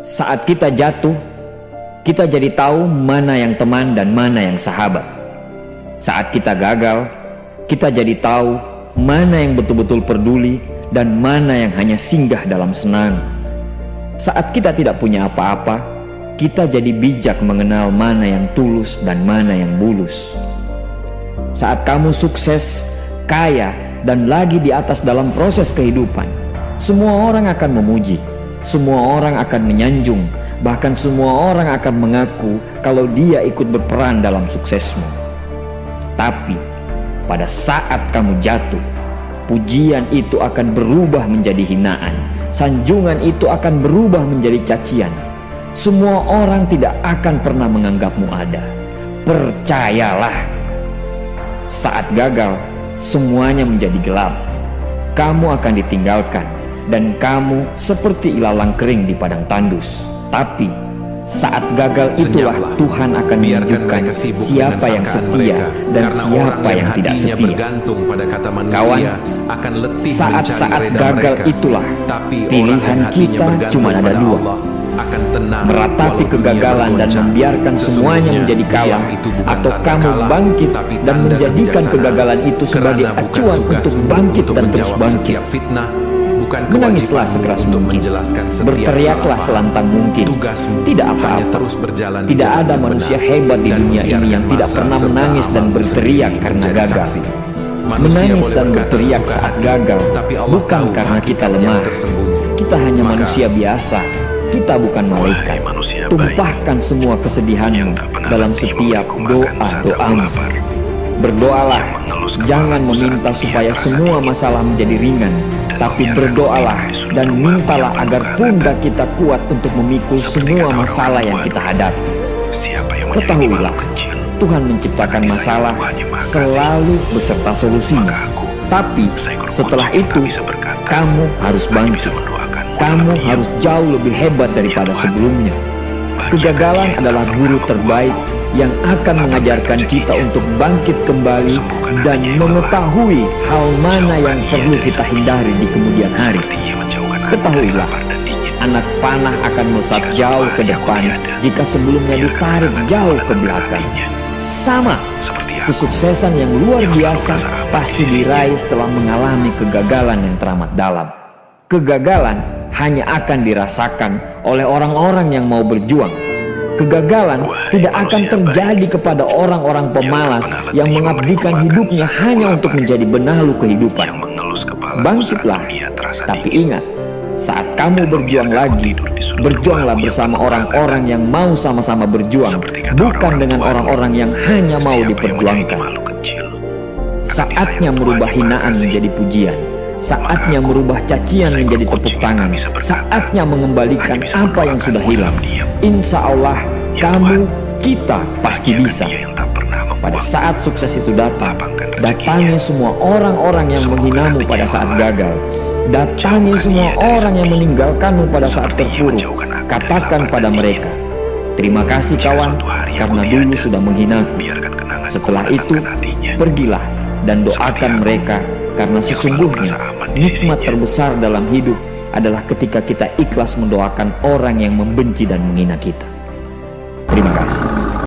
Saat kita jatuh, kita jadi tahu mana yang teman dan mana yang sahabat. Saat kita gagal, kita jadi tahu mana yang betul-betul peduli dan mana yang hanya singgah dalam senang. Saat kita tidak punya apa-apa, kita jadi bijak mengenal mana yang tulus dan mana yang bulus. Saat kamu sukses, kaya, dan lagi di atas dalam proses kehidupan, semua orang akan memuji, semua orang akan menyanjung, bahkan semua orang akan mengaku kalau dia ikut berperan dalam suksesmu. Tapi pada saat kamu jatuh, pujian itu akan berubah menjadi hinaan, sanjungan itu akan berubah menjadi cacian. Semua orang tidak akan pernah menganggapmu ada. Percayalah, saat gagal, semuanya menjadi gelap. Kamu akan ditinggalkan dan kamu seperti ilalang kering di padang tandus. Tapi saat gagal itulah Tuhan akan menunjukkan siapa yang setia dan siapa yang tidak setia. Kawan, saat-saat gagal itulah pilihan kita cuma ada dua: meratapi kegagalan dan membiarkan semuanya menjadi kalah, atau kamu bangkit dan menjadikan kegagalan itu sebagai acuan untuk bangkit dan terus bangkit. Menangislah sekeras mungkin, berteriaklah selantang mungkin. Tidak apa-apa. Tidak ada manusia hebat di dunia ini yang tidak pernah menangis dan berteriak karena gagal. Menangis dan berteriak saat gagal bukan karena kita lemah. Kita hanya manusia biasa. Kita bukan malaikat. Tumpahkan semua kesedihanmu dalam setiap doa-doamu. Berdoalah, jangan meminta supaya semua masalah menjadi ringan, tapi berdoalah dan mintalah agar pundak kita kuat untuk memikul semua masalah yang kita hadapi. Ketahuilah, Tuhan menciptakan masalah selalu beserta solusinya. Tapi setelah itu, kamu harus bangkit. Kamu harus jauh lebih hebat daripada sebelumnya. Kegagalan adalah guru terbaik yang akan mengajarkan kita untuk bangkit kembali dan mengetahui hal mana yang perlu kita hindari di kemudian hari. Ketahuilah, anak panah akan melesat jauh ke depan jika sebelumnya ditarik jauh ke belakang. Sama, kesuksesan yang luar biasa pasti diraih setelah mengalami kegagalan yang teramat dalam. Kegagalan hanya akan dirasakan oleh orang-orang yang mau berjuang. Kegagalan tidak akan terjadi kepada orang-orang pemalas yang mengabdikan hidupnya hanya untuk menjadi benalu kehidupan. Bangkitlah, tapi ingat, saat kamu berjuang lagi, berjuanglah bersama orang-orang yang mau sama-sama berjuang, bukan dengan orang-orang yang hanya mau diperjuangkan. Saatnya merubah hinaan menjadi pujian. Saatnya merubah cacian menjadi tepuk tangan. Saatnya mengembalikan apa yang sudah hilang. Insya Allah, kamu, kita pasti bisa. Pada saat sukses itu datang, datangi semua orang-orang yang menghinamu pada saat gagal. Datangi semua orang yang meninggalkanmu pada saat terpuruk. Katakan pada mereka, terima kasih kawan, karena dulu sudah menghinaku. Setelah itu, pergilah dan doakan mereka, karena sesungguhnya nikmat terbesar dalam hidup adalah ketika kita ikhlas mendoakan orang yang membenci dan menghina kita. Terima kasih.